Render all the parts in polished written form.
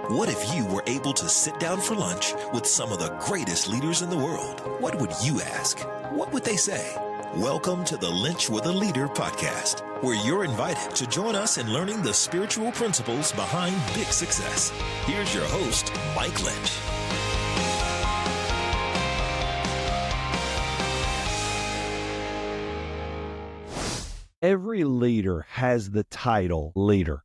What if you were able to sit down for lunch with some of the greatest leaders in the world? What would you ask? What would they say? Welcome to the Linch with a Leader podcast, where you're invited to join us in learning the spiritual principles behind big success. Here's your host, Mike Lynch. Every leader has the title leader,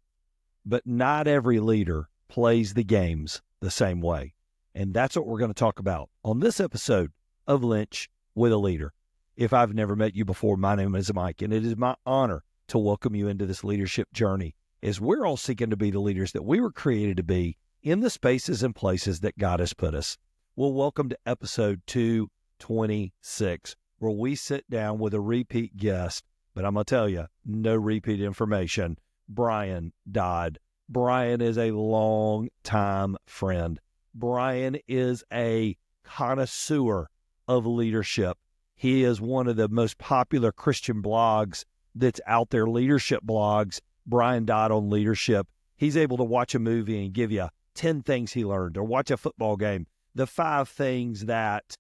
but not every leader plays the games the same way. And that's what we're going to talk about on this episode of Linch with a Leader. If I've never met you before, my name is Mike, and it is my honor to welcome you into this leadership journey as we're all seeking to be the leaders that we were created to be in the spaces and places that God has put us. Well, welcome to episode 226, where we sit down with a repeat guest, but I'm going to tell you, no repeat information, Brian Dodd. Brian is a long-time friend. Brian is a connoisseur of leadership. He is one of the most popular Christian blogs that's out there, leadership blogs, Brian Dodd on leadership. He's able to watch a movie and give you 10 things he learned, or watch a football game, the 5 things that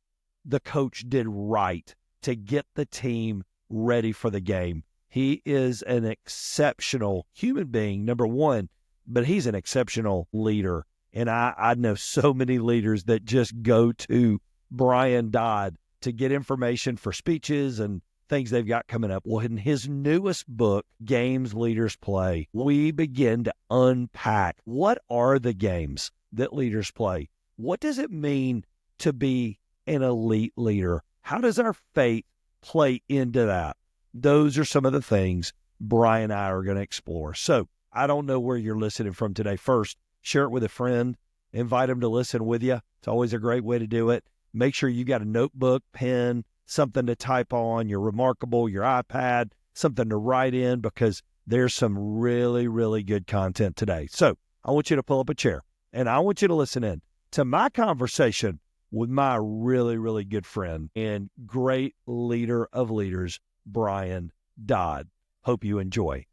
the coach did right to get the team ready for the game. He is an exceptional human being, number one, but he's an exceptional leader. And I know so many leaders that just go to Brian Dodd to get information for speeches and things they've got coming up. Well, in his newest book, Games Leaders Play, we begin to unpack what are the games that leaders play? What does it mean to be an elite leader? How does our faith play into that? Those are some of the things Brian and I are going to explore. So I don't know where you're listening from today. First, share it with a friend. Invite them to listen with you. It's always a great way to do it. Make sure you got a notebook, pen, something to type on, your Remarkable, your iPad, something to write in, because there's some really, really good content today. So I want you to pull up a chair, and I want you to listen in to my conversation with my really, really good friend and great leader of leaders, Brian Dodd. Hope you enjoy.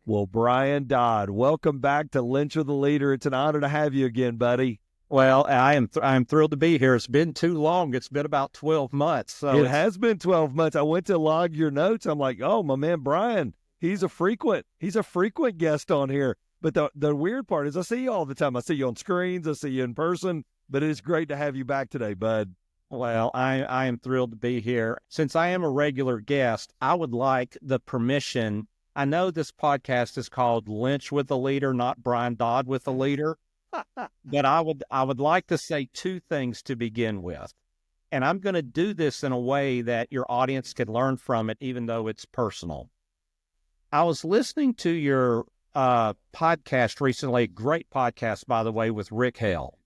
Well, Brian Dodd, welcome back to Linch with the Leader. It's an honor to have you again, buddy. Well, I'm thrilled to be here. It's been too long. It's been about 12 months. So it has been 12 months. I went to log your notes. I'm like, oh, my man, Brian, he's a frequent guest on here. But the weird part is I see you all the time. I see you on screens. I see you in person. But it is great to have you back today, bud. Well, I am thrilled to be here. Since I am a regular guest, I would like the permission. I know this podcast is called Linch with the Leader, not Brian Dodd with the Leader. But I would like to say 2 things to begin with. And I'm going to do this in a way that your audience can learn from it, even though it's personal. I was listening to your podcast recently, a great podcast, by the way, with Rick Hale.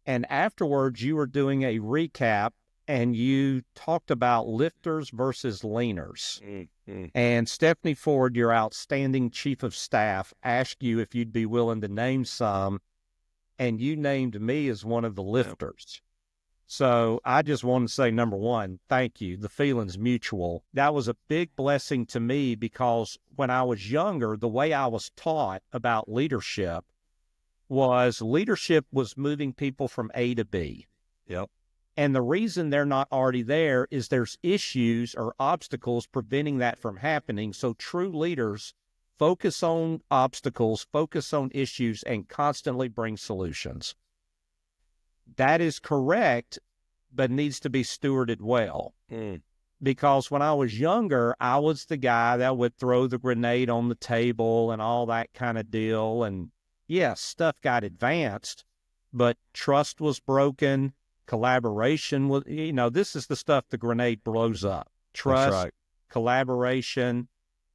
And afterwards, you were doing a recap, and you talked about lifters versus leaners. And Stephanie Ford, your outstanding chief of staff, asked you if you'd be willing to name some, and you named me as one of the lifters. So I just want to say, number one, thank you. The feeling's mutual. That was a big blessing to me, because when I was younger, the way I was taught about leadership was moving people from A to B. Yep. And the reason they're not already there is there's issues or obstacles preventing that from happening. So true leaders focus on obstacles, focus on issues, and constantly bring solutions. That is correct, but needs to be stewarded well. Because when I was younger, I was the guy that would throw the grenade on the table and all that kind of deal. And yes, stuff got advanced, but trust was broken. Collaboration was, this is the stuff the grenade blows up. Trust, right. Collaboration,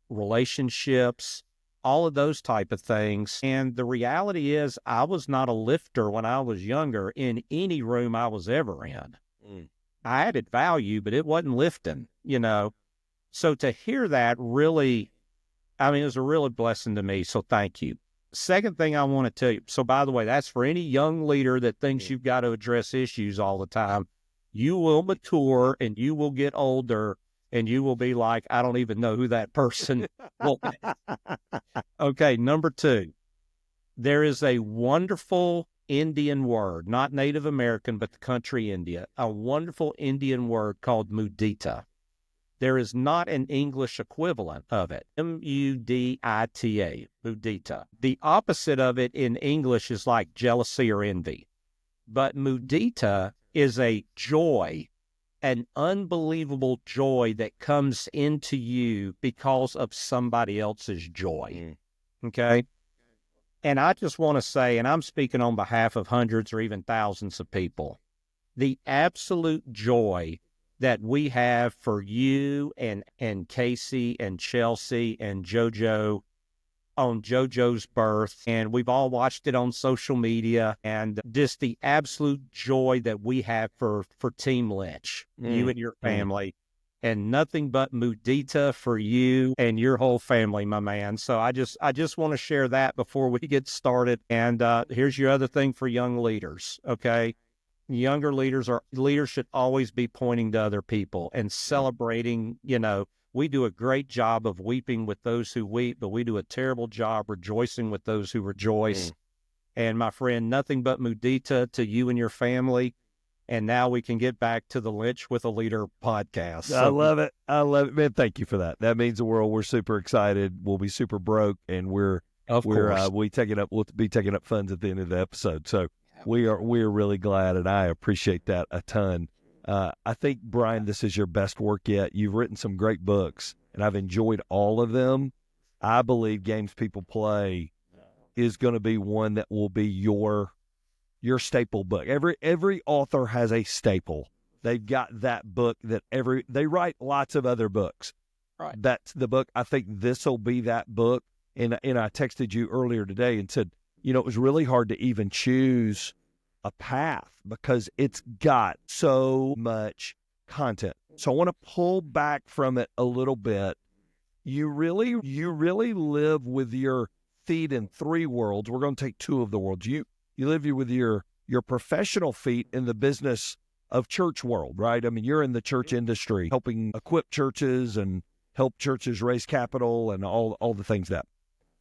relationships, all of those type of things. And the reality is, I was not a lifter when I was younger in any room I was ever in. I added value, but it wasn't lifting, So to hear that really, it was a real blessing to me. So thank you. Second thing I want to tell you, so by the way, that's for any young leader that thinks you've got to address issues all the time. You will mature and you will get older and you will be like, I don't even know who that person was. Okay, number 2, There is a wonderful Indian word, not Native American, but the country India, a wonderful Indian word called mudita. There is not an English equivalent of it. M-U-D-I-T-A, mudita. The opposite of it in English is like jealousy or envy. But mudita is a joy, an unbelievable joy that comes into you because of somebody else's joy. Okay? And I just want to say, and I'm speaking on behalf of hundreds or even thousands of people, the absolute joy that we have for you and Casey and Chelsea and JoJo on JoJo's birth, and we've all watched it on social media, and just the absolute joy that we have for Team Lynch, you and your family, and nothing but mudita for you and your whole family, my man. So I just want to share that before we get started. And here's your other thing for young leaders, okay? Younger leaders should always be pointing to other people and celebrating. We do a great job of weeping with those who weep, but we do a terrible job rejoicing with those who rejoice. And my friend, nothing but mudita to you and your family. And now we can get back to the Lynch with a Leader podcast. I love it. I love it, man. Thank you for that. That means the world. We're super excited. We'll be super broke, and we'll be taking up funds at the end of the episode. So we are really glad, and I appreciate that a ton. I think, Brian, this is your best work yet. You've written some great books, and I've enjoyed all of them. I believe Games People Play is going to be one that will be your staple book. Every author has a staple. They've got that book that they write lots of other books. Right. That's the book. I think this will be that book. And I texted you earlier today and said, it was really hard to even choose a path because it's got so much content. So I want to pull back from it a little bit. You really live with your feet in three worlds. We're going to take two of the worlds. You live with your professional feet in the business of church world, right? I mean, you're in the church industry, helping equip churches and help churches raise capital and all the things that.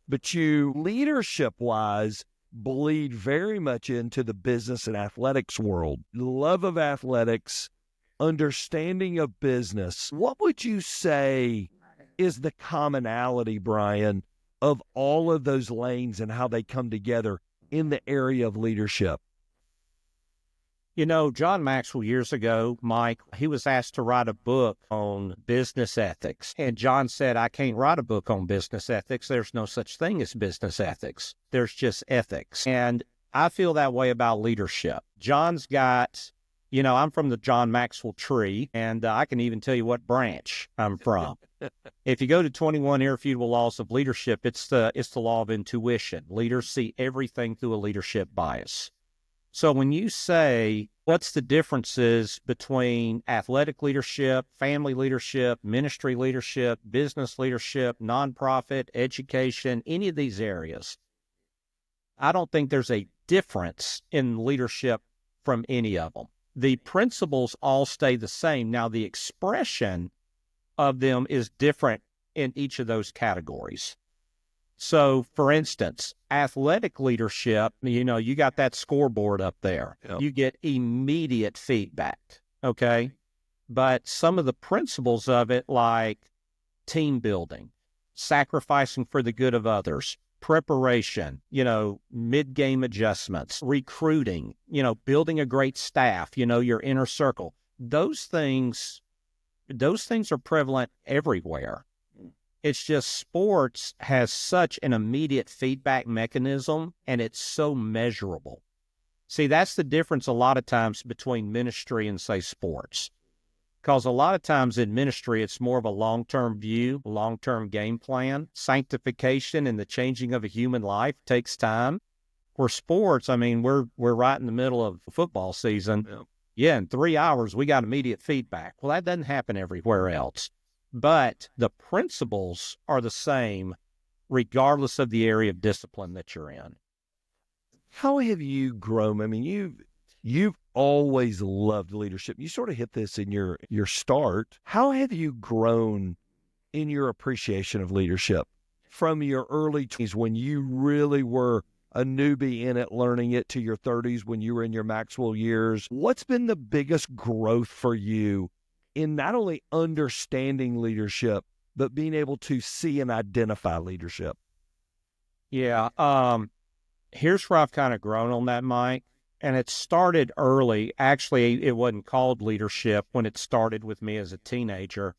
But you, leadership-wise, bleed very much into the business and athletics world. Love of athletics, understanding of business. What would you say is the commonality, Brian, of all of those lanes and how they come together in the area of leadership? John Maxwell years ago, Mike, he was asked to write a book on business ethics. And John said, I can't write a book on business ethics. There's no such thing as business ethics. There's just ethics. And I feel that way about leadership. John's got, I'm from the John Maxwell tree, and I can even tell you what branch I'm from. If you go to 21 Irrefutable Laws of Leadership, it's the law of intuition. Leaders see everything through a leadership bias. So when you say, what's the differences between athletic leadership, family leadership, ministry leadership, business leadership, nonprofit, education, any of these areas, I don't think there's a difference in leadership from any of them. The principles all stay the same. Now, the expression of them is different in each of those categories. So, for instance, athletic leadership, you got that scoreboard up there. Yep. You get immediate feedback, okay? But some of the principles of it, like team building, sacrificing for the good of others, preparation, mid-game adjustments, recruiting, building a great staff, your inner circle, those things are prevalent everywhere. It's just sports has such an immediate feedback mechanism, and it's so measurable. See, that's the difference a lot of times between ministry and, say, sports. Because a lot of times in ministry, it's more of a long-term view, long-term game plan. Sanctification and the changing of a human life takes time. For sports, we're right in the middle of football season. Yeah, in 3 hours, we got immediate feedback. Well, that doesn't happen everywhere else. But the principles are the same regardless of the area of discipline that you're in. How have you grown? You've always loved leadership. You sort of hit this in your start. How have you grown in your appreciation of leadership from your early 20s when you really were a newbie in it, learning it, to your 30s when you were in your Maxwell years. What's been the biggest growth for you in not only understanding leadership, but being able to see and identify leadership? Yeah. Here's where I've kind of grown on that, Mike. And it started early. Actually, it wasn't called leadership when it started with me as a teenager.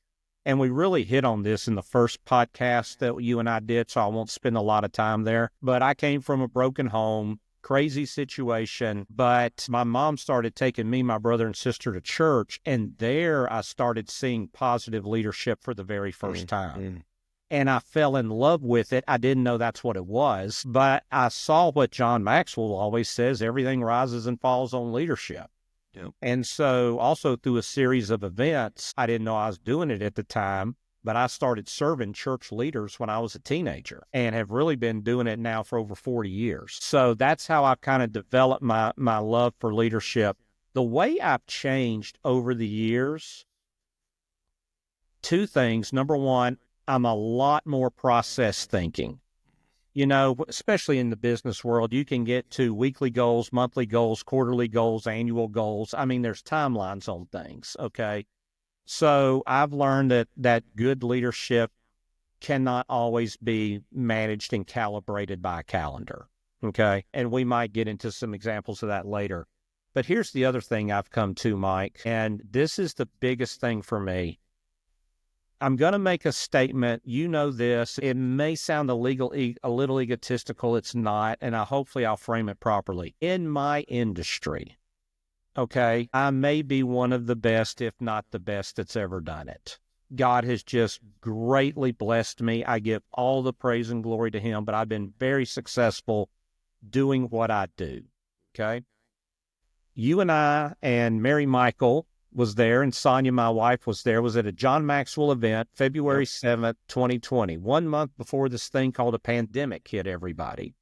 And we really hit on this in the first podcast that you and I did, so I won't spend a lot of time there. But I came from a broken home, crazy situation. But my mom started taking me, my brother and sister to church. And there I started seeing positive leadership for the very first time. And I fell in love with it. I didn't know that's what it was, but I saw what John Maxwell always says: everything rises and falls on leadership. Yep. And so also through a series of events, I didn't know I was doing it at the time, but I started serving church leaders when I was a teenager and have really been doing it now for over 40 years. So that's how I've kind of developed my love for leadership. The way I've changed over the years, two things. Number one, I'm a lot more process thinking. You know, especially in the business world, you can get to weekly goals, monthly goals, quarterly goals, annual goals. I mean, there's timelines on things, okay? So I've learned that good leadership cannot always be managed and calibrated by a calendar, okay? And we might get into some examples of that later. But here's the other thing I've come to, Mike, and this is the biggest thing for me. I'm going to make a statement. You know this. It may sound a little egotistical. It's not, and hopefully I'll frame it properly. In my industry, okay, I may be one of the best, if not the best, that's ever done it. God has just greatly blessed me. I give all the praise and glory to Him, but I've been very successful doing what I do, okay? You and I and Mary Michael was there, and Sonia, my wife, was there, was at a John Maxwell event, February 7th, 2020, 1 month before this thing called a pandemic hit everybody.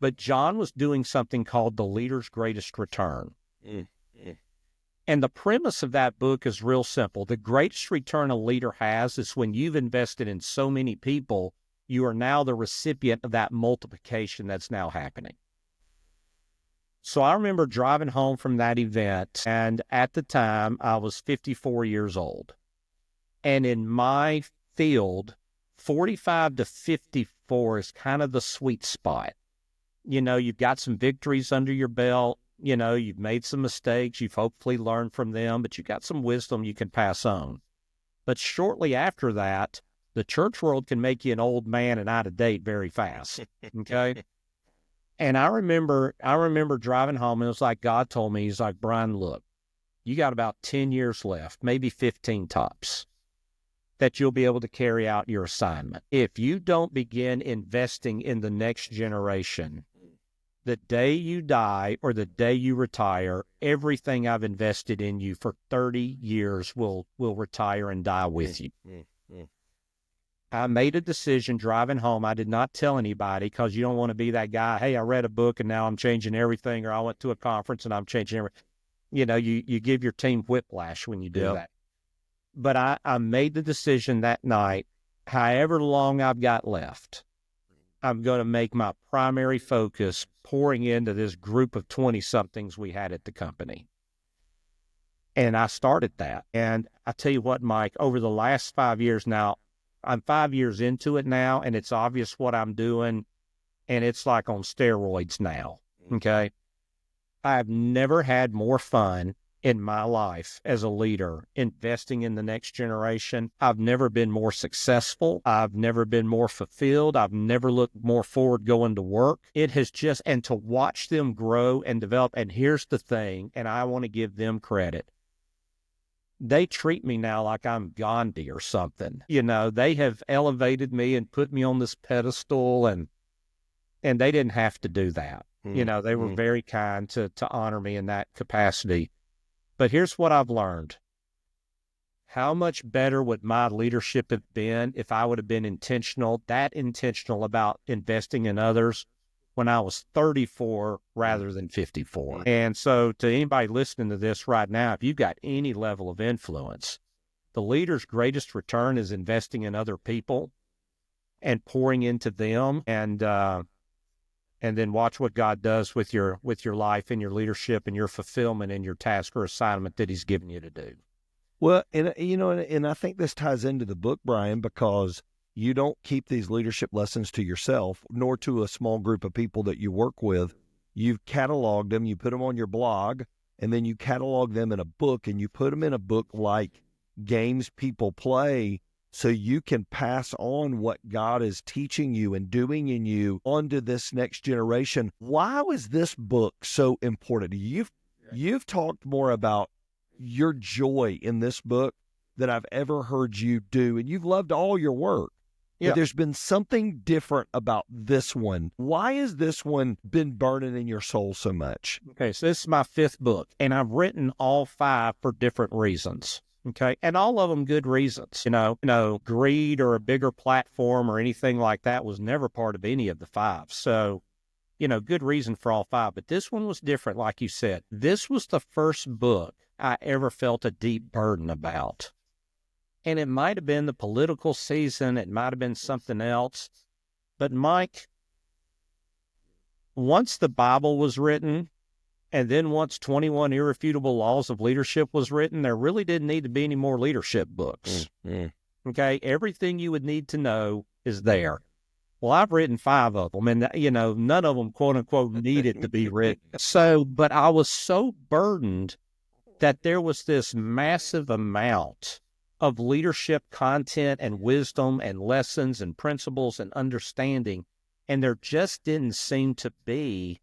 But John was doing something called The Leader's Greatest Return. And the premise of that book is real simple. The greatest return a leader has is when you've invested in so many people, you are now the recipient of that multiplication that's now happening. So I remember driving home from that event, and at the time, I was 54 years old. And in my field, 45 to 54 is kind of the sweet spot. You know, you've got some victories under your belt. You know, you've made some mistakes. You've hopefully learned from them, but you've got some wisdom you can pass on. But shortly after that, the church world can make you an old man and out of date very fast, okay? And I remember driving home, and it was like God told me, He's like, Brian, look, you got about 10 years left, maybe 15 tops, that you'll be able to carry out your assignment. If you don't begin investing in the next generation, the day you die or the day you retire, everything I've invested in you for 30 years will retire and die with you. I made a decision driving home. I did not tell anybody, because you don't want to be that guy, hey, I read a book and now I'm changing everything, or I went to a conference and I'm changing everything. You know, you give your team whiplash when you do that. But I made the decision that night, however long I've got left, I'm going to make my primary focus pouring into this group of 20-somethings we had at the company. And I started that. And I tell you what, Mike, over the last 5 years now, I'm 5 years into it now, and it's obvious what I'm doing, and it's like on steroids now, okay? I've never had more fun in my life as a leader investing in the next generation. I've never been more successful. I've never been more fulfilled. I've never looked more forward going to work. It has just, and to watch them grow and develop, and here's the thing, and I want to give them credit. They treat me now like I'm Gandhi or something. You know, they have elevated me and put me on this pedestal, and they didn't have to do that. You know, they were very kind to honor me in that capacity. But here's what I've learned. How much better would my leadership have been if I would have been intentional about investing in others when I was 34 rather than 54. And so to anybody listening to this right now, if you've got any level of influence, the leader's greatest return is investing in other people and pouring into them. And and then watch what God does with your life and your leadership and your fulfillment and your task or assignment that he's given you to do. Well, and I think this ties into the book, Brian, because you don't keep these leadership lessons to yourself, nor to a small group of people that you work with. You've cataloged them, you put them on your blog, and then you catalog them in a book, and you put them in a book like games people play, so you can pass on what God is teaching you and doing in you onto this next generation. Why was this book so important? You've talked more about your joy in this book than I've ever heard you do, and you've loved all your work. Yeah. But there's been something different about this one. Why has this one been burning in your soul so much? Okay, so this is my 5th book, and I've written all 5 for different reasons. Okay, and all of them good reasons. Greed or a bigger platform or anything like that was never part of any of the 5. So, good reason for all 5. But this one was different, like you said. This was the first book I ever felt a deep burden about. And it might have been the political season. It might have been something else. But Mike, once the Bible was written, and then once 21 Irrefutable Laws of Leadership was written, there really didn't need to be any more leadership books. Mm-hmm. Okay? Everything you would need to know is there. Well, I've written 5 of them, and, none of them, quote unquote, needed to be written. But I was so burdened that there was this massive amount of leadership content and wisdom and lessons and principles and understanding, and there just didn't seem to be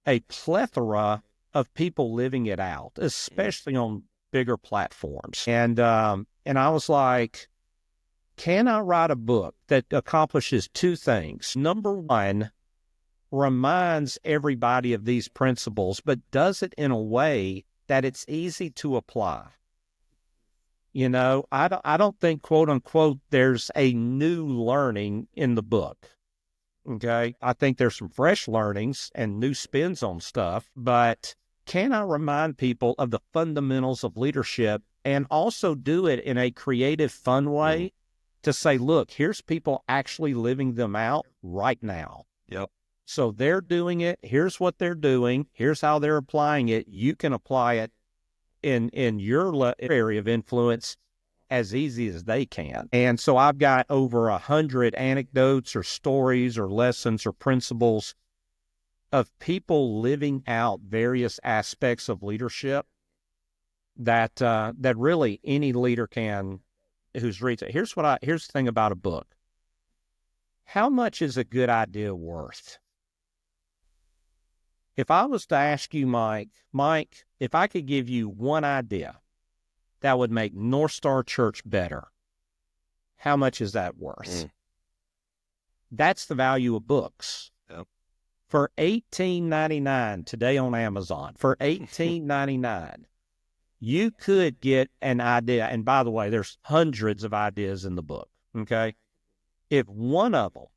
a plethora of people living it out, especially on bigger platforms. And I was like, can I write a book that accomplishes 2 things? Number 1, reminds everybody of these principles, but does it in a way that it's easy to apply. I don't think, quote unquote, there's a new learning in the book. Okay. I think there's some fresh learnings and new spins on stuff, but can I remind people of the fundamentals of leadership and also do it in a creative, fun way to say, look, here's people actually living them out right now. Yep. So they're doing it. Here's what they're doing. Here's how they're applying it. You can apply it in your area of influence as easy as they can. And so I've got over 100 anecdotes or stories or lessons or principles of people living out various aspects of leadership that really any leader can, who's reads it. Here's the thing about a book. How much is a good idea worth? If I was to ask you, Mike, if I could give you one idea that would make North Star Church better, how much is that worth? That's the value of books. Yep. For $18.99 today on Amazon, for $18.99, you could get an idea. And by the way, there's hundreds of ideas in the book, okay? If one of them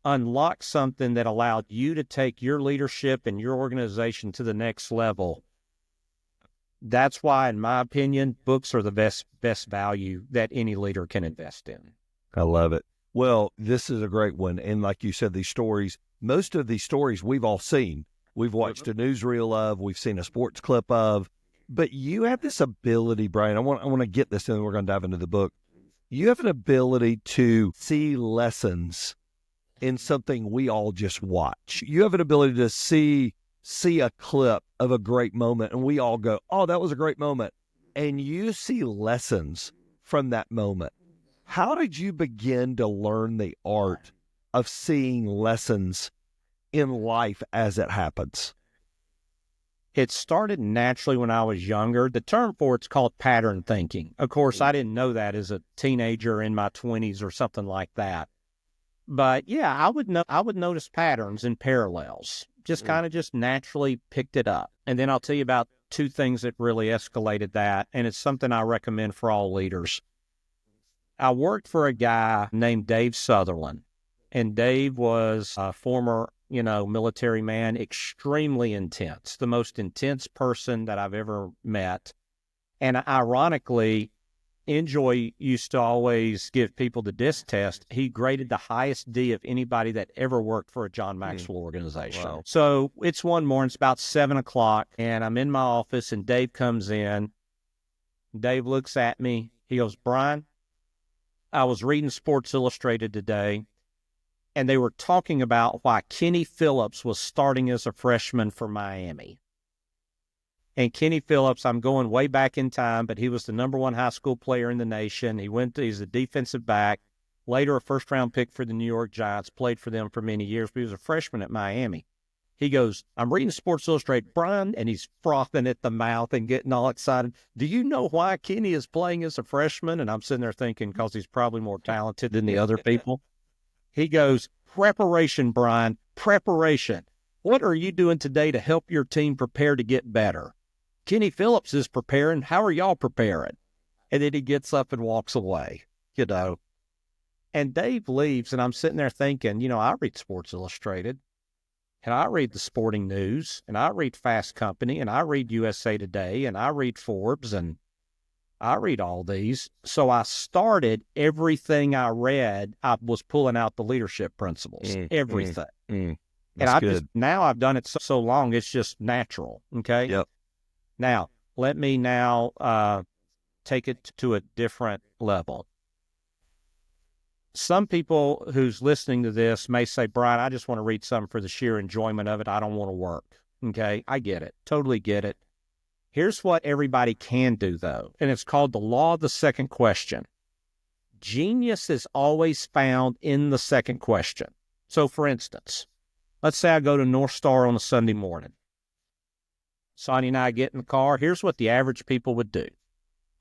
unlock something that allowed you to take your leadership and your organization to the next level, that's why, in my opinion, books are the best value that any leader can invest in. I love it. Well, this is a great one. And like you said, these stories, most of these stories we've all seen. We've watched a newsreel of, we've seen a sports clip of, but you have this ability, Brian, I want to get this and then we're going to dive into the book. You have an ability to see lessons in something we all just watch. You have an ability to see a clip of a great moment and we all go, oh, that was a great moment. And you see lessons from that moment. How did you begin to learn the art of seeing lessons in life as it happens? It started naturally when I was younger. The term for it's called pattern thinking. Of course, I didn't know that as a teenager in my 20s or something like that. But yeah, I would notice patterns and parallels. Just kind of just naturally picked it up. And then I'll tell you about 2 things that really escalated that. And it's something I recommend for all leaders. I worked for a guy named Dave Sutherland. And Dave was a former, military man, extremely intense, the most intense person that I've ever met. And ironically, Enjoy used to always give people the DISC test. He graded the highest D of anybody that ever worked for a John Maxwell organization. Wow. So it's one morning, it's about 7:00, and I'm in my office, and Dave comes in. Dave looks at me. He goes, Brian, I was reading Sports Illustrated today, and they were talking about why Kenny Phillips was starting as a freshman for Miami. And Kenny Phillips, I'm going way back in time, but he was the #1 high school player in the nation. He's a defensive back, later a first-round pick for the New York Giants, played for them for many years, but he was a freshman at Miami. He goes, I'm reading Sports Illustrated, Brian, and he's frothing at the mouth and getting all excited. Do you know why Kenny is playing as a freshman? And I'm sitting there thinking, because he's probably more talented than the other people. He goes, preparation, Brian, preparation. What are you doing today to help your team prepare to get better? Kenny Phillips is preparing. How are y'all preparing? And then he gets up and walks away, And Dave leaves, and I'm sitting there thinking, I read Sports Illustrated, and I read the Sporting News, and I read Fast Company, and I read USA Today, and I read Forbes, and I read all these. So I started everything I read. I was pulling out the leadership principles, everything. And now I've done it so long, it's just natural. Okay. Yep. Now, let me take it to a different level. Some people who's listening to this may say, Brian, I just want to read something for the sheer enjoyment of it. I don't want to work. Okay, I get it. Totally get it. Here's what everybody can do, though, and it's called the law of the second question. Genius is always found in the second question. So, for instance, let's say I go to North Star on a Sunday morning. Sonny and I get in the car. Here's what the average people would do,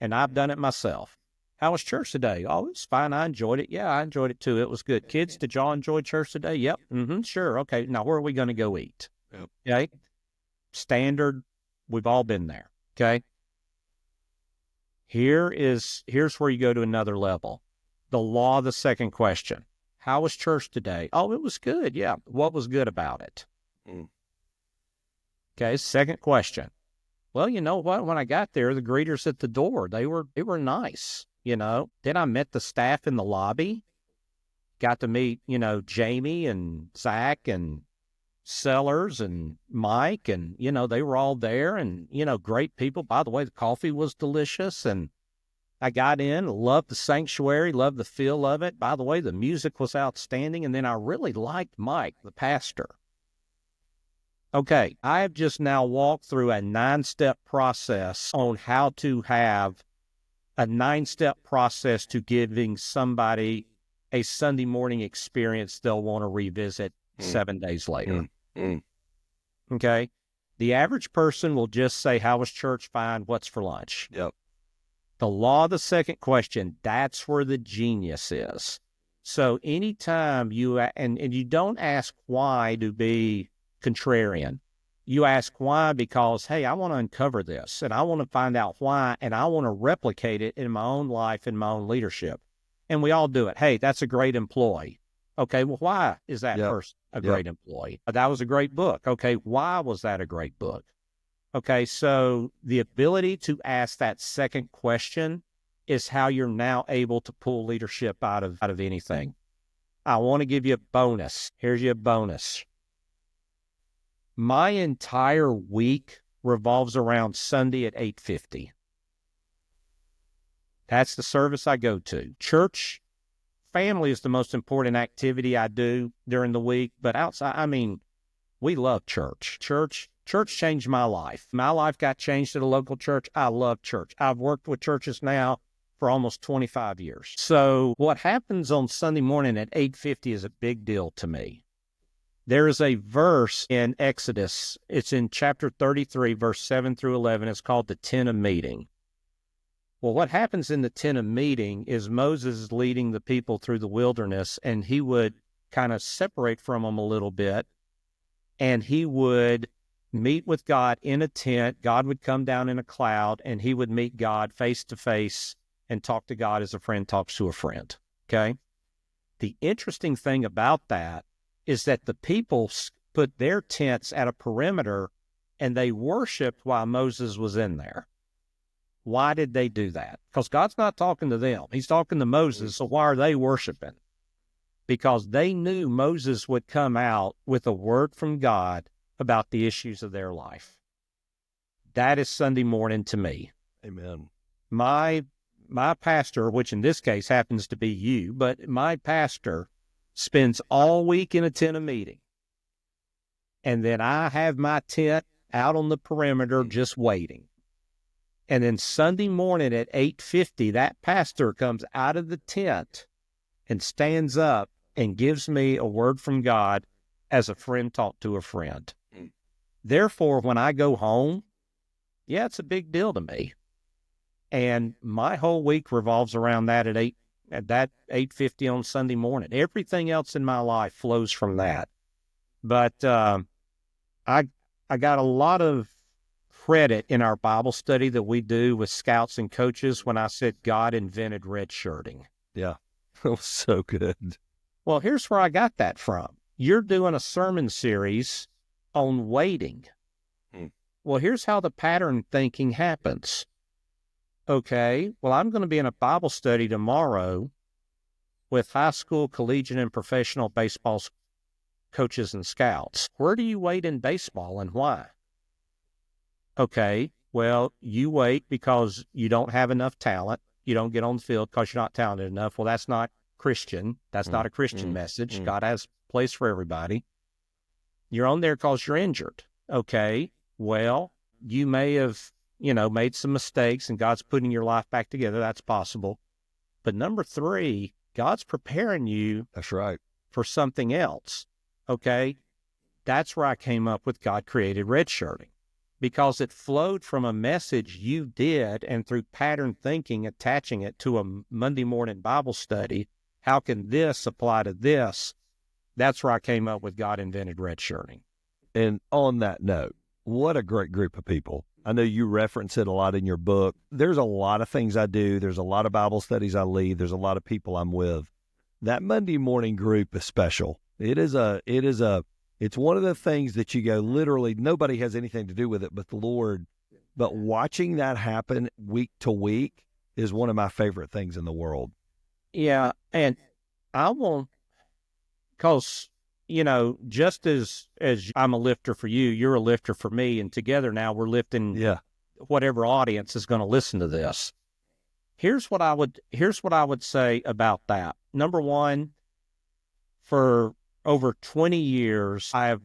and I've done it myself. How was church today? Oh, it was fine. I enjoyed it. Yeah, I enjoyed it too. It was good. Kids, did y'all enjoy church today? Yep. Sure. Okay. Now, where are we going to go eat? Yep. Okay. Standard. We've all been there. Okay. Here's where you go to another level. The law of the second question. How was church today? Oh, it was good. Yeah. What was good about it? Okay. Second question. Well, you know what? When I got there, the greeters at the door, they were nice. Then I met the staff in the lobby, got to meet, Jamie and Zach and Sellers and Mike, and, they were all there, and, great people. By the way, the coffee was delicious, and I got in, loved the sanctuary, loved the feel of it. By the way, the music was outstanding, and then I really liked Mike, the pastor. Okay, I have just now walked through a 9-step process on how to have a 9-step process to giving somebody a Sunday morning experience they'll want to revisit 7 days later. Okay? The average person will just say, how was church? Fine. What's for lunch? Yep. The law of the second question, that's where the genius is. So anytime and you don't ask why to be contrarian. You ask why because, hey, I want to uncover this, and I want to find out why, and I want to replicate it in my own life, in my own leadership. And we all do it. Hey, that's a great employee. Okay, well, why is that person a great employee? That was a great book. Okay, why was that a great book? Okay, so the ability to ask that second question is how you're now able to pull leadership out of anything. I want to give you a bonus. Here's your bonus. My entire week revolves around Sunday at 8:50. That's the service I go to. Church, family is the most important activity I do during the week, but outside, we love church. Church changed my life. My life got changed at a local church. I love church. I've worked with churches now for almost 25 years. So what happens on Sunday morning at 8:50 is a big deal to me. There is a verse in Exodus. It's in chapter 33, verse 7 through 11. It's called the Tent of Meeting. Well, what happens in the Tent of Meeting is Moses is leading the people through the wilderness, and he would kind of separate from them a little bit, and he would meet with God in a tent. God would come down in a cloud, and he would meet God face to face and talk to God as a friend talks to a friend, okay? The interesting thing about that is that the people put their tents at a perimeter, and they worshiped while Moses was in there. Why did they do that? Because God's not talking to them. He's talking to Moses. So why are they worshiping? Because they knew Moses would come out with a word from God about the issues of their life. That is Sunday morning to me. Amen. My pastor, which in this case happens to be you, but my pastor spends all week in a tent of meeting. And then I have my tent out on the perimeter just waiting. And then Sunday morning at 8:50, that pastor comes out of the tent and stands up and gives me a word from God as a friend talked to a friend. Therefore, when I go home, yeah, it's a big deal to me. And my whole week revolves around that at that 8:50 on Sunday morning. Everything else in my life flows from that. But I got a lot of credit in our Bible study that we do with scouts and coaches when I said God invented red shirting. Yeah. That was so good. Well, here's where I got that from. You're doing a sermon series on waiting. Well, here's how the pattern thinking happens. Okay, well, I'm going to be in a Bible study tomorrow with high school, collegiate, and professional baseball coaches and scouts. Where do you wait in baseball and why? Okay, well, you wait because you don't have enough talent. You don't get on the field because you're not talented enough. Well, that's not Christian. That's not a Christian message. God has a place for everybody. You're on there because you're injured. Okay, well, you may have, made some mistakes and God's putting your life back together. That's possible. But number 3, God's preparing you. That's right. For something else. Okay, that's where I came up with God created redshirting, because it flowed from a message you did, and through pattern thinking, attaching it to a Monday morning Bible study. How can this apply to this? That's where I came up with God invented redshirting. And on that note, what a great group of people. I know you reference it a lot in your book. There's a lot of things I do. There's a lot of Bible studies I lead. There's a lot of people I'm with. That Monday morning group is special. It's one of the things that you go, literally, nobody has anything to do with it but the Lord. But watching that happen week to week is one of my favorite things in the world. Yeah, and I won't, because, just as I'm a lifter for you, you're a lifter for me, and together now we're lifting whatever audience is going to listen to this. Here's what I would say about that. Number one, for over 20 years, I've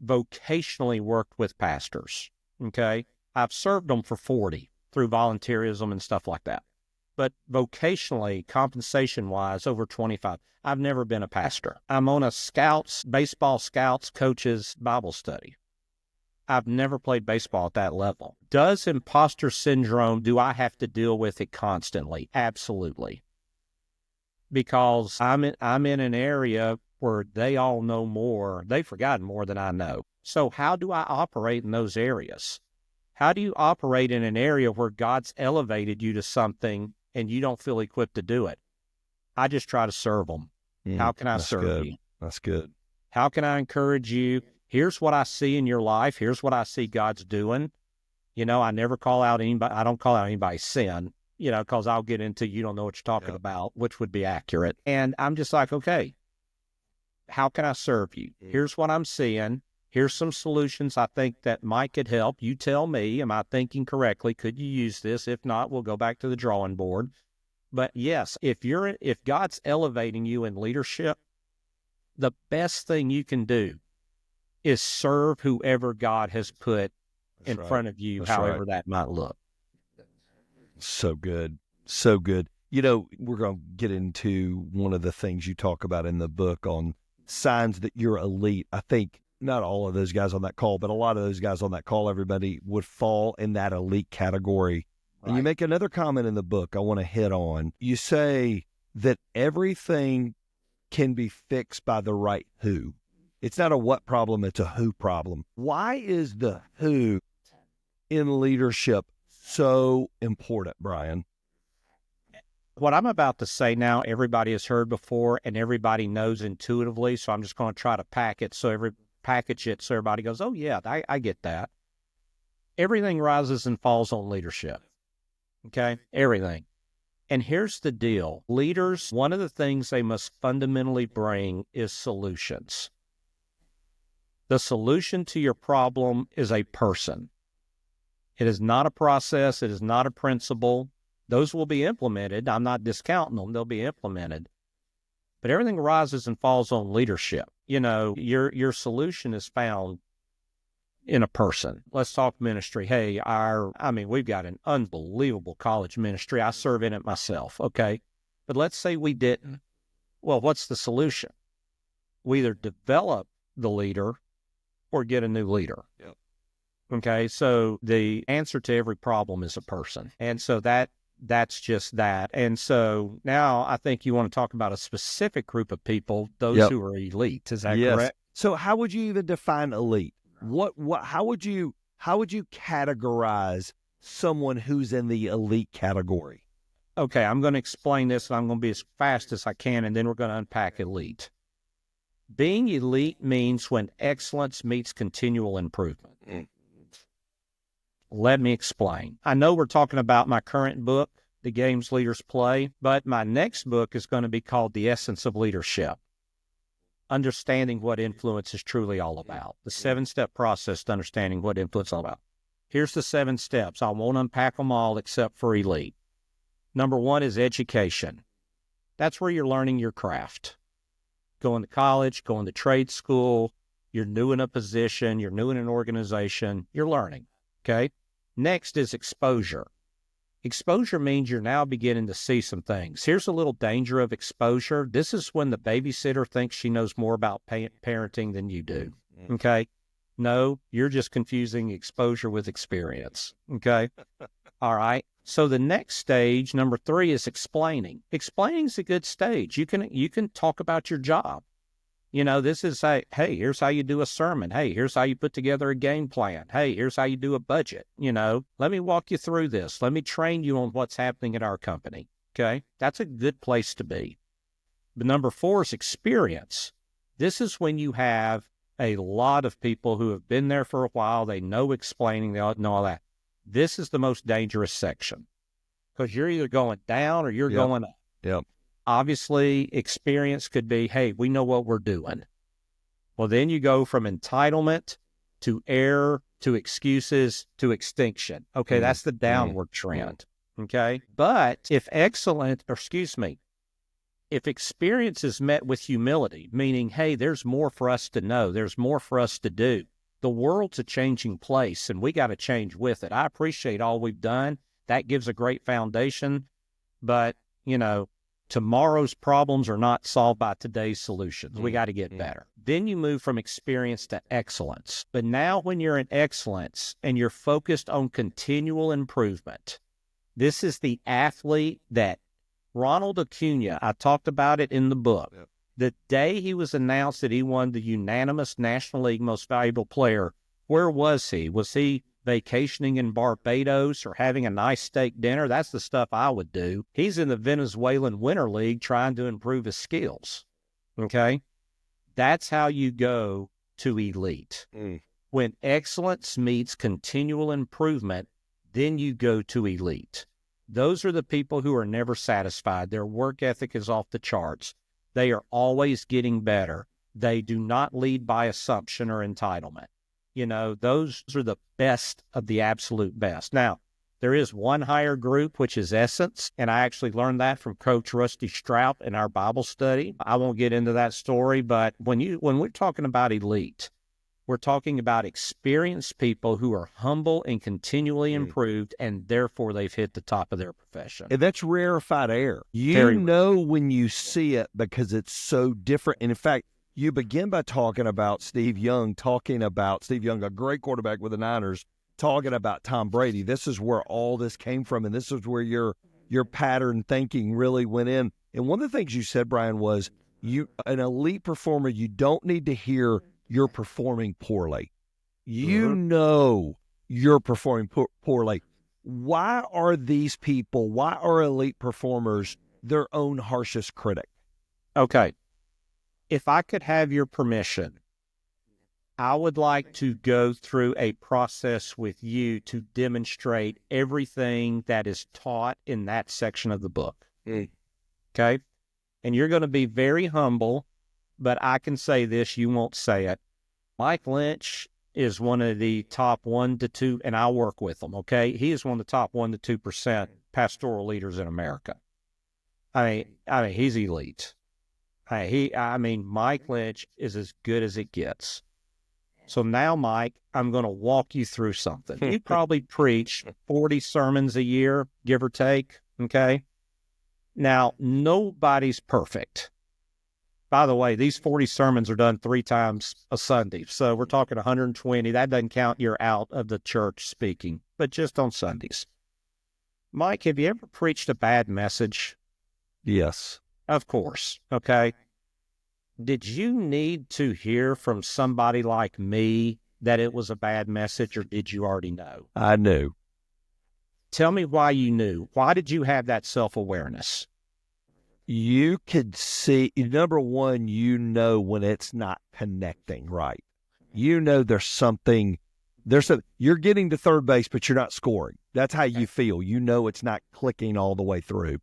vocationally worked with pastors. Okay, I've served them for 40 through volunteerism and stuff like that. But vocationally, compensation-wise, over 25. I've never been a pastor. I'm on a baseball scouts, coaches Bible study. I've never played baseball at that level. Does imposter syndrome, do I have to deal with it constantly? Absolutely. Because I'm in an area where they all know more. They've forgotten more than I know. So how do I operate in those areas? How do you operate in an area where God's elevated you to something and you don't feel equipped to do it? I just try to serve them. How can I serve you? That's good. How can I encourage you? Here's what I see in your life. Here's what I see God's doing. I never call out anybody. I don't call out anybody's sin, because I'll get into you don't know what you're talking about, which would be accurate. And I'm just like, okay, how can I serve you? Here's what I'm seeing. Here's some solutions I think that could help. You tell me, am I thinking correctly? Could you use this? If not, we'll go back to the drawing board. But yes, if God's elevating you in leadership, the best thing you can do is serve whoever God has put in front of you, however that might look. So good. So good. We're going to get into one of the things you talk about in the book on signs that you're elite. I think not all of those guys on that call, but a lot of those guys on that call, everybody would fall in that elite category. Right. And you make another comment in the book I want to hit on. You say that everything can be fixed by the right who. It's not a what problem, it's a who problem. Why is the who in leadership so important, Brian? What I'm about to say now, everybody has heard before and everybody knows intuitively, so I'm just going to try to package it so everybody goes, oh yeah, I get that. Everything rises and falls on leadership. Okay, everything. And here's the deal. Leaders, one of the things they must fundamentally bring is solutions. The solution to your problem is a person. It is not a process. It is not a principle. Those will be implemented. I'm not discounting them. They'll be implemented. But everything rises and falls on leadership. You know, your solution is found in a person. Let's talk ministry. Hey, we've got an unbelievable college ministry. I serve in it myself. Okay. But let's say we didn't. Well, what's the solution? We either develop the leader or get a new leader. Yep. Okay. So the answer to every problem is a person. And so that's just that. And so now I think you want to talk about a specific group of people, those who are elite. Is that correct? So how would you even define elite? How would you categorize someone who's in the elite category? Okay, I'm going to explain this, and I'm going to be as fast as I can, and then we're going to unpack elite. Being elite means when excellence meets continual improvement. Let me explain. I know we're talking about my current book, The Games Leaders Play, but my next book is going to be called The Essence of Leadership. Understanding what influence is truly all about. The 7-step process to understanding what influence is all about. Here's the 7 steps. I won't unpack them all except for elite. Number 1 is education. That's where you're learning your craft. Going to college, going to trade school, you're new in a position, you're new in an organization, you're learning, okay? Next is exposure. Exposure means you're now beginning to see some things. Here's a little danger of exposure. This is when the babysitter thinks she knows more about parenting than you do, okay? No, you're just confusing exposure with experience, okay? All right. So the next stage, number 3, is explaining. Explaining is a good stage. You can talk about your job. You know, this is hey, here's how you do a sermon. Hey, here's how you put together a game plan. Hey, here's how you do a budget. You know, let me walk you through this. Let me train you on what's happening at our company. Okay. That's a good place to be. But number 4 is experience. This is when you have a lot of people who have been there for a while. They know explaining, they know all that. This is the most dangerous section because you're either going down or you're going up. Yep. Obviously, experience could be, hey, we know what we're doing. Well, then you go from entitlement to error to excuses to extinction. Okay, that's the downward trend. Okay, but if experience is met with humility, meaning, hey, there's more for us to know, there's more for us to do. The world's a changing place, and we got to change with it. I appreciate all we've done. That gives a great foundation, but, you know, tomorrow's problems are not solved by today's solutions. We got to get better. Then you move from experience to excellence. But now when you're in excellence and you're focused on continual improvement, this is the athlete that Ronald Acuna, I talked about it in the book. Yep. The day he was announced that he won the unanimous National League Most Valuable Player, where was he? Was he vacationing in Barbados or having a nice steak dinner? That's the stuff I would do. He's in the Venezuelan Winter League trying to improve his skills. Okay? That's how you go to elite. When excellence meets continual improvement, then you go to elite. Those are the people who are never satisfied. Their work ethic is off the charts. They are always getting better. They do not lead by assumption or entitlement. You know, those are the best of the absolute best. Now, there is one higher group, which is essence, and I actually learned that from Coach Rusty Strout in our Bible study. I won't get into that story, but when we're talking about elite, we're talking about experienced people who are humble and continually improved, and therefore they've hit the top of their profession. And that's rarefied air. You know when you see it because it's so different. And in fact, you begin by talking about Steve Young, a great quarterback with the Niners, talking about Tom Brady. This is where all this came from, and this is where your pattern thinking really went in. And one of the things you said, Brian, was an elite performer, you don't need to hear you're performing poorly. You know you're performing poorly. Why are elite performers their own harshest critic? Okay. If I could have your permission, I would like to go through a process with you to demonstrate everything that is taught in that section of the book. Okay? And you're going to be very humble, but I can say this, you won't say it. Mike Lynch is one of the top 1 to 2, and I work with him, okay? He is one of the top 1 to 2% pastoral leaders in America. I mean, he's elite. Mike Lynch is as good as it gets. So now, Mike, I'm going to walk you through something. You probably preach 40 sermons a year, give or take, okay? Now, nobody's perfect. By the way, these 40 sermons are done 3 times a Sunday. So we're talking 120. That doesn't count you're out of the church speaking, but just on Sundays. Mike, have you ever preached a bad message? Yes. Of course. Okay. Did you need to hear from somebody like me that it was a bad message, or did you already know? I knew. Tell me why you knew. Why did you have that self-awareness? You could see, number one, when it's not connecting right. There's something, you're getting to third base, but you're not scoring. That's how you feel. It's not clicking all the way through.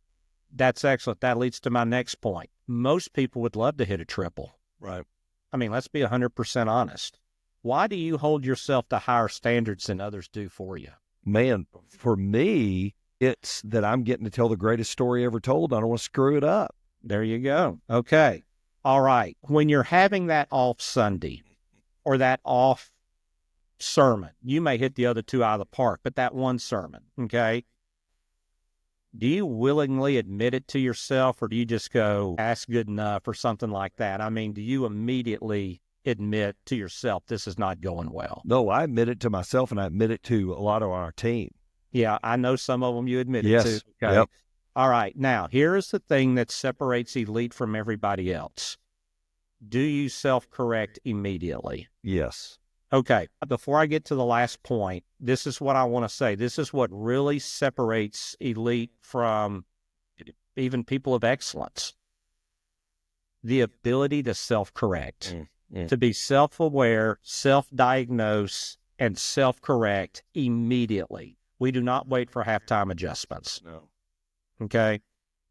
That's excellent. That leads to my next point. Most people would love to hit a triple. Right. I mean, let's be 100% honest. Why do you hold yourself to higher standards than others do for you? Man, for me, it's that I'm getting to tell the greatest story ever told. I don't want to screw it up. There you go. Okay. All right. When you're having that off Sunday or that off sermon, you may hit the other 2 out of the park, but that one sermon, okay? Do you willingly admit it to yourself, or do you just go, that's good enough, or something like that? I mean, do you immediately admit to yourself, this is not going well? No, I admit it to myself, and I admit it to a lot of our team. Yeah, I know some of them you admit yes. it to. Okay. Yep. All right. Now, here's the thing that separates elite from everybody else. Do you self-correct immediately? Yes. Okay. Before I get to the last point, this is what I want to say. This is what really separates elite from even people of excellence. The ability to self-correct, to be self-aware, self-diagnose, and self-correct immediately. We do not wait for halftime adjustments. No. Okay?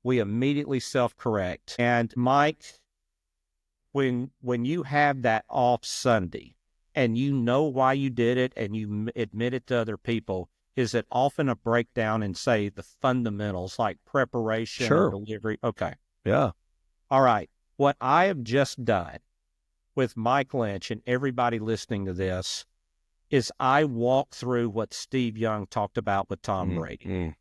We immediately self-correct. And Mike, when you have that off Sunday, and you know why you did it, and you admit it to other people, is it often a breakdown in, say, the fundamentals like preparation or delivery? Okay. Yeah. All right. What I have just done with Mike Lynch and everybody listening to this is I walk through what Steve Young talked about with Tom Brady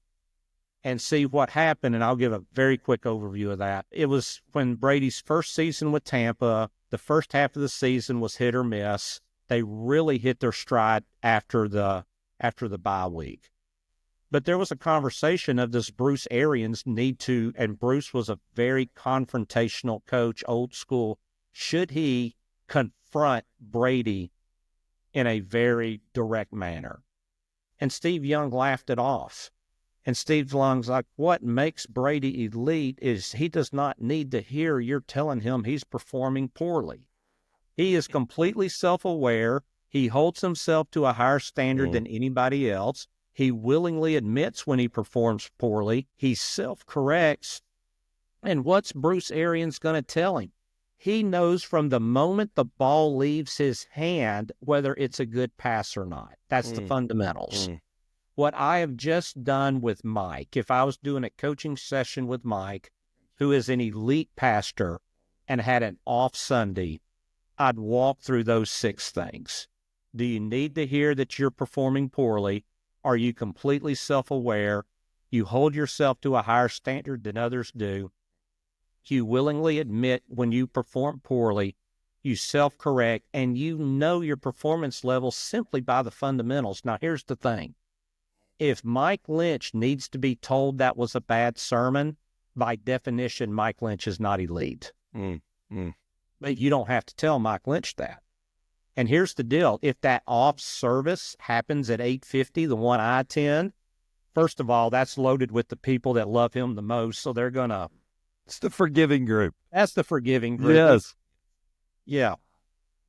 and see what happened. And I'll give a very quick overview of that. It was when Brady's first season with Tampa, the first half of the season was hit or miss. They really hit their stride after the bye week. But there was a conversation of this Bruce Arians need to, and Bruce was a very confrontational coach, old school. Should he confront Brady in a very direct manner? And Steve Young laughed it off. And Steve Young's like, what makes Brady elite is he does not need to hear you're telling him he's performing poorly. He is completely self-aware. He holds himself to a higher standard than anybody else. He willingly admits when he performs poorly. He self-corrects. And what's Bruce Arians going to tell him? He knows from the moment the ball leaves his hand whether it's a good pass or not. That's the fundamentals. What I have just done with Mike, if I was doing a coaching session with Mike, who is an elite pastor and had an off Sunday, I'd walk through those 6 things. Do you need to hear that you're performing poorly? Are you completely self-aware? You hold yourself to a higher standard than others do. You willingly admit when you perform poorly. You self-correct, and you know your performance level simply by the fundamentals. Now, here's the thing. If Mike Lynch needs to be told that was a bad sermon, by definition, Mike Lynch is not elite. But you don't have to tell Mike Lynch that. And here's the deal. If that off service happens at 8:50, the one I attend, first of all, that's loaded with the people that love him the most. So they're going to. It's the forgiving group. That's the forgiving group. Yes. Yeah.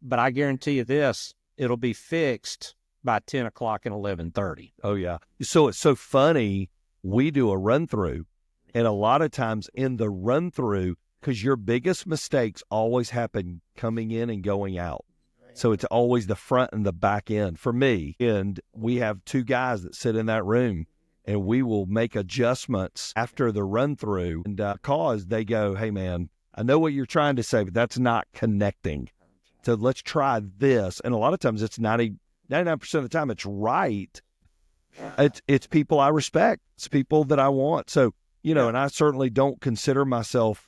but I guarantee you this, it'll be fixed by 10 o'clock and 11:30. Oh, yeah. So it's so funny. We do a run through, and a lot of times in the run through, because your biggest mistakes always happen coming in and going out. So it's always the front and the back end for me. And we have two guys that sit in that room, and we will make adjustments after the run through. And cause they go, hey, man, I know what you're trying to say, but that's not connecting. So let's try this. And a lot of times it's 99% of the time it's right. It's people I respect. It's people that I want. So, and I certainly don't consider myself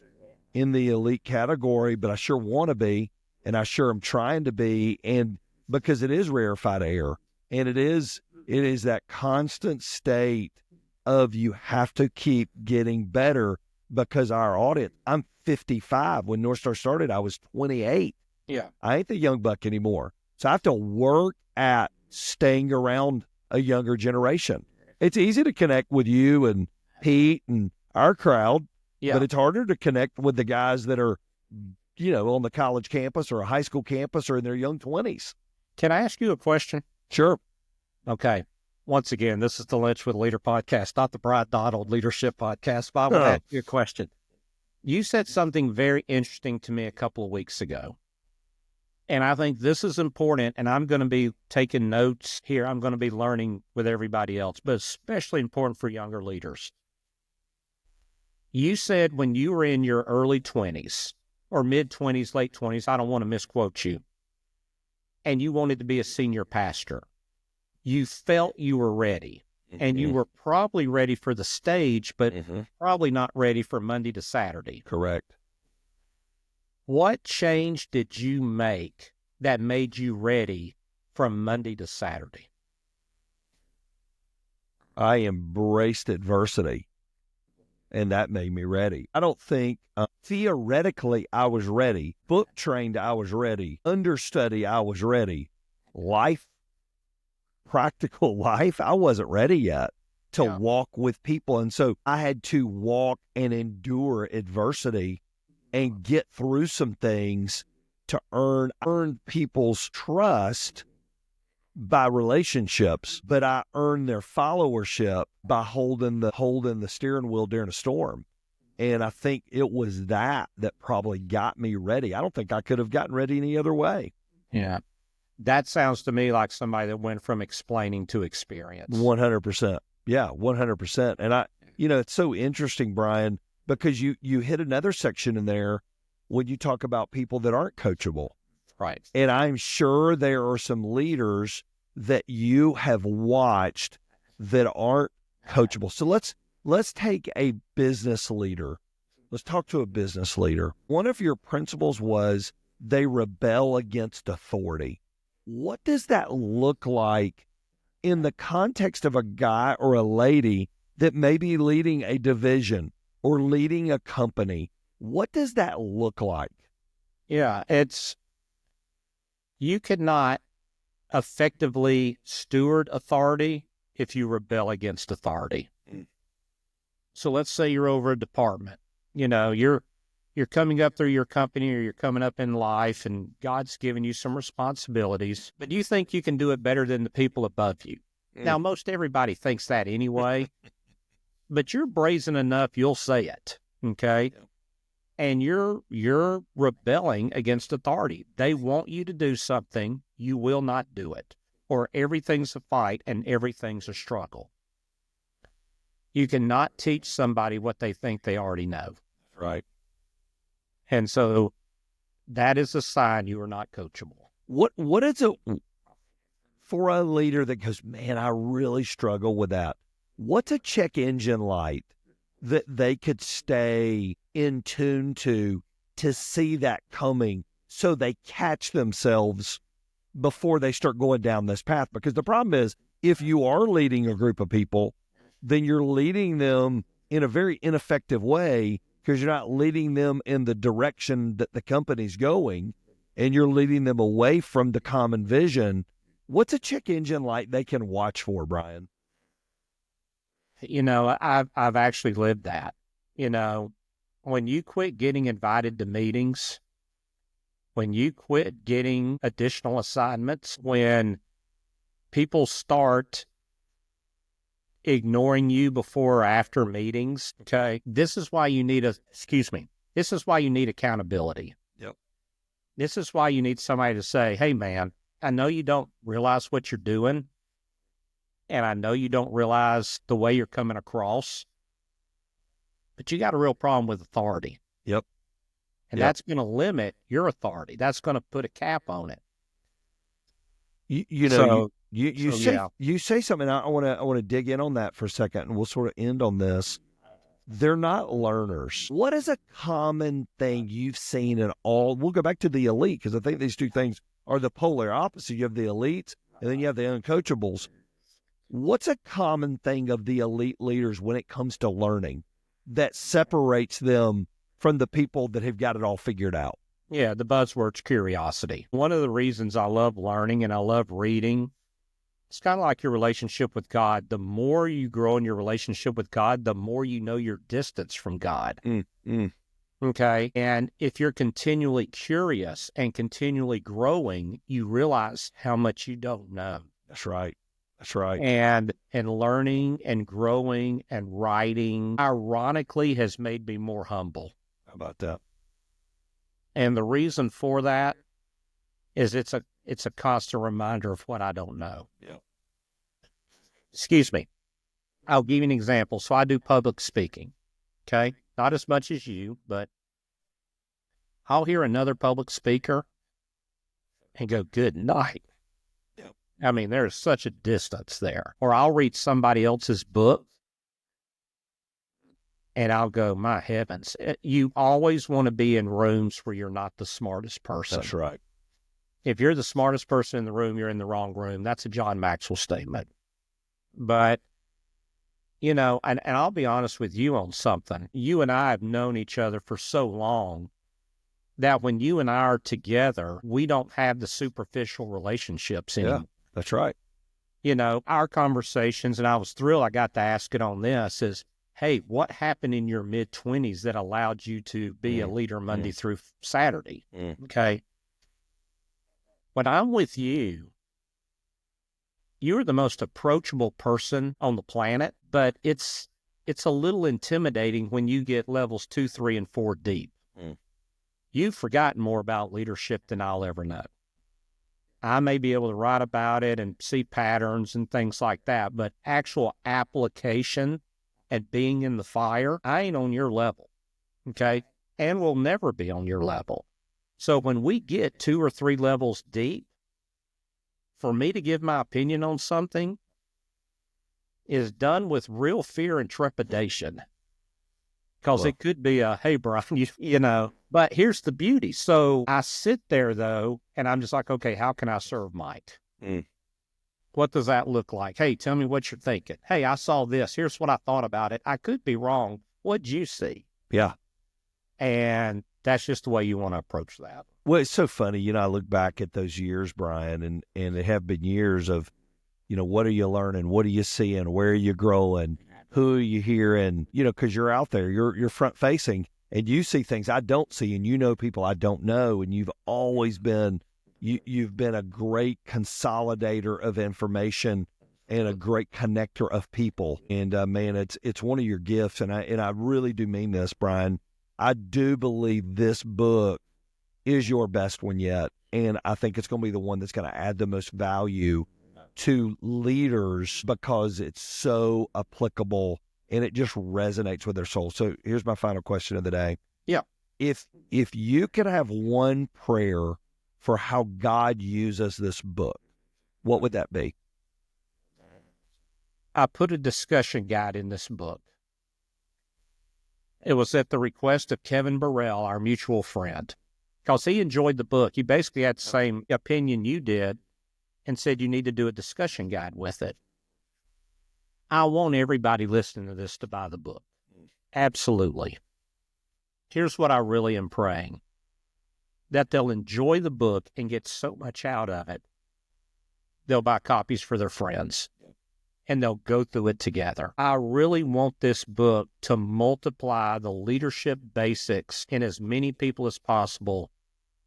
in the elite category, but I sure want to be, and I sure am trying to be. And because it is rarefied air, and it is that constant state of you have to keep getting better, because our audience, I'm 55. When North Star started, I was 28. Yeah. I ain't the young buck anymore. So I have to work at staying around a younger generation. It's easy to connect with you and Pete and our crowd, but it's harder to connect with the guys that are, on the college campus or a high school campus or in their young 20s. Can I ask you a question? Sure. Okay. Once again, this is the Linch with a Leader podcast, not the Brian Dodd Leadership podcast, but I want to ask you a question. You said something very interesting to me a couple of weeks ago. And I think this is important, and I'm going to be taking notes here. I'm going to be learning with everybody else, but especially important for younger leaders. You said when you were in your early 20s or mid-20s, late 20s, I don't want to misquote you, and you wanted to be a senior pastor. You felt you were ready, and you were probably ready for the stage, but probably not ready for Monday to Saturday. Correct. What change did you make that made you ready from Monday to Saturday? I embraced adversity, and that made me ready. I don't think theoretically I was ready. Book trained, I was ready. Understudy, I was ready. Practical life, I wasn't ready yet to walk with people. And so I had to walk and endure adversity and get through some things to earn people's trust by relationships, but I earned their followership by holding the steering wheel during a storm. And I think it was that probably got me ready. I don't think I could have gotten ready any other way. Yeah. That sounds to me like somebody that went from explaining to experience. 100%. Yeah, 100%. And it's so interesting, Brian, because you hit another section in there when you talk about people that aren't coachable. Right. And I'm sure there are some leaders that you have watched that aren't coachable. So let's take a business leader. Let's talk to a business leader. One of your principles was they rebel against authority. What does that look like in the context of a guy or a lady that may be leading a division or leading a company? What does that look like? Yeah, you cannot effectively steward authority if you rebel against authority. So let's say you're over a department. You're coming up through your company, or you're coming up in life, and God's given you some responsibilities, but you think you can do it better than the people above you. Now, most everybody thinks that anyway, but you're brazen enough, you'll say it, okay? And you're rebelling against authority. They want you to do something, you will not do it, or everything's a fight and everything's a struggle. You cannot teach somebody what they think they already know. Right. And so that is a sign you are not coachable. What is it for a leader that goes, man, I really struggle with that? What's a check engine light that they could stay in tune to see that coming so they catch themselves before they start going down this path? Because the problem is, if you are leading a group of people, then you're leading them in a very ineffective way, because you're not leading them in the direction that the company's going, and you're leading them away from the common vision. What's a check engine light they can watch for, Brian? I've actually lived that. When you quit getting invited to meetings, When you quit getting additional assignments, when people start ignoring you before or after meetings, okay, this is why you need this is why you need accountability. Yep. This is why you need somebody to say, hey, man, I know you don't realize what you're doing, and I know you don't realize the way you're coming across, but you got a real problem with authority. Yep. And that's going to limit your authority. That's going to put a cap on it. You say something. I want to dig in on that for a second, and we'll sort of end on this. They're not learners. What is a common thing you've seen in all? We'll go back to the elite, because I think these two things are the polar opposite. You have the elites, and then you have the uncoachables. What's a common thing of the elite leaders when it comes to learning that separates them from the people that have got it all figured out? Yeah, the buzzword's curiosity. One of the reasons I love learning and I love reading, it's kind of like your relationship with God. The more you grow in your relationship with God, the more you know your distance from God. Okay? And if you're continually curious and continually growing, you realize how much you don't know. That's right. That's right. And learning and growing and writing, ironically, has made me more humble. How about that? And the reason for that is it's a constant reminder of what I don't know. Yeah. Excuse me. I'll give you an example. So I do public speaking, okay? Not as much as you, but I'll hear another public speaker and go, good night. Yep. I mean, there's such a distance there. Or I'll read somebody else's book and I'll go, my heavens. You always want to be in rooms where you're not the smartest person. That's right. If you're the smartest person in the room, you're in the wrong room. That's a John Maxwell statement. But, you know, and I'll be honest with you on something. You and I have known each other for so long that when you and I are together, we don't have the superficial relationships anymore. Yeah, that's right. You know, our conversations, and I was thrilled I got to ask it on this, is, hey, what happened in your mid-20s that allowed you to be a leader Monday through Saturday? Okay. When I'm with you, you're the most approachable person on the planet, but it's a little intimidating when you get levels 2, 3, and 4 deep. You've forgotten more about leadership than I'll ever know. I may be able to write about it and see patterns and things like that, but actual application and being in the fire, I ain't on your level, okay? And will never be on your level. So when we get 2 or 3 levels deep, for me to give my opinion on something is done with real fear and trepidation. Because it could be a, hey, Brian, you know, but here's the beauty. So I sit there, though, and I'm just like, okay, how can I serve Mike? What does that look like? Hey, tell me what you're thinking. Hey, I saw this. Here's what I thought about it. I could be wrong. What'd you see? Yeah. And that's just the way you want to approach that. Well, it's so funny. You know, I look back at those years, Brian, and it have been years of, you know, what are you learning? What are you seeing? Where are you growing? Who are you hearing? You know, because you're out there, you're front facing, and you see things I don't see, and you know people I don't know, and you've always been, you've been a great consolidator of information and a great connector of people. And man, it's one of your gifts, and I really do mean this, Brian. I do believe this book is your best one yet, and I think it's going to be the one that's going to add the most value to leaders because it's so applicable and it just resonates with their soul. So here's my final question of the day. Yeah. If you could have one prayer for how God uses this book, what would that be? I put a discussion guide in this book. It was at the request of Kevin Burrell, our mutual friend, because he enjoyed the book. He basically had the same opinion you did and said you need to do a discussion guide with it. I want everybody listening to this to buy the book. Absolutely. Here's what I really am praying. That they'll enjoy the book and get so much out of it, they'll buy copies for their friends. And they'll go through it together. I really want this book to multiply the leadership basics in as many people as possible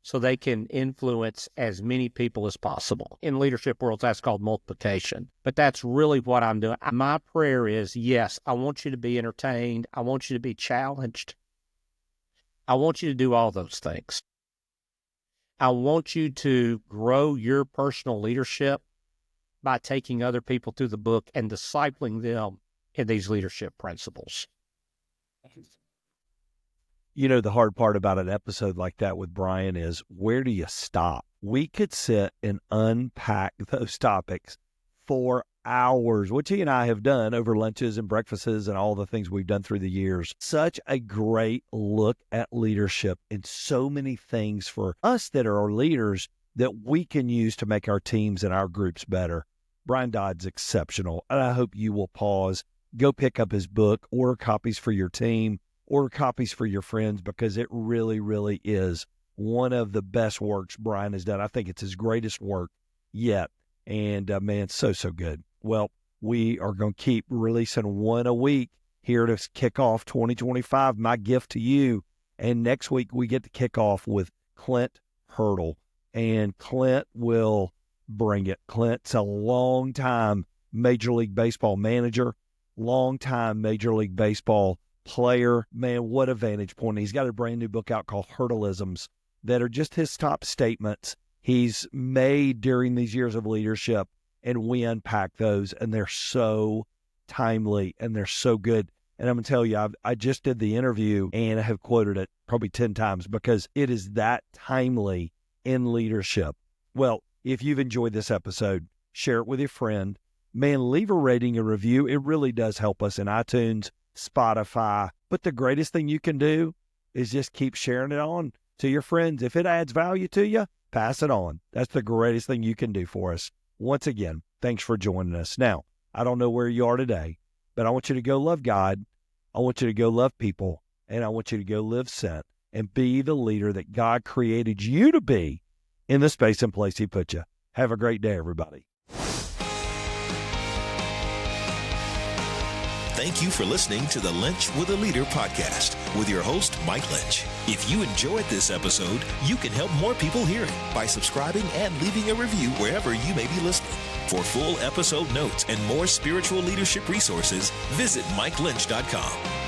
so they can influence as many people as possible. In leadership worlds, that's called multiplication. But that's really what I'm doing. My prayer is, yes, I want you to be entertained. I want you to be challenged. I want you to do all those things. I want you to grow your personal leadership by taking other people through the book and discipling them in these leadership principles. You know, the hard part about an episode like that with Brian is, where do you stop? We could sit and unpack those topics for hours, which he and I have done over lunches and breakfasts and all the things we've done through the years. Such a great look at leadership and so many things for us that are our leaders that we can use to make our teams and our groups better. Brian Dodd's exceptional, and I hope you will pause, go pick up his book, order copies for your team, order copies for your friends, because it really, really is one of the best works Brian has done. I think it's his greatest work yet. And man, so good. Well, we are going to keep releasing one a week here to kick off 2025. My gift to you. And next week we get to kick off with Clint Hurdle. And Clint will bring it. Clint's a long-time Major League Baseball manager, long-time Major League Baseball player. Man, what a vantage point. He's got a brand new book out called Hurdleisms that are just his top statements he's made during these years of leadership, and we unpack those, and they're so timely and they're so good. And I'm going to tell you, I just did the interview and I have quoted it probably 10 times because it is that timely in leadership. Well, if you've enjoyed this episode, share it with your friend. Man, leave a rating and review. It really does help us in iTunes, Spotify. But the greatest thing you can do is just keep sharing it on to your friends. If it adds value to you, pass it on. That's the greatest thing you can do for us. Once again, thanks for joining us. Now, I don't know where you are today, but I want you to go love God. I want you to go love people, and I want you to go live sent and be the leader that God created you to be in the space and place he put you. Have a great day, everybody. Thank you for listening to the Linch with a Leader podcast with your host, Mike Linch. If you enjoyed this episode, you can help more people hear it by subscribing and leaving a review wherever you may be listening. For full episode notes and more spiritual leadership resources, visit MikeLynch.com.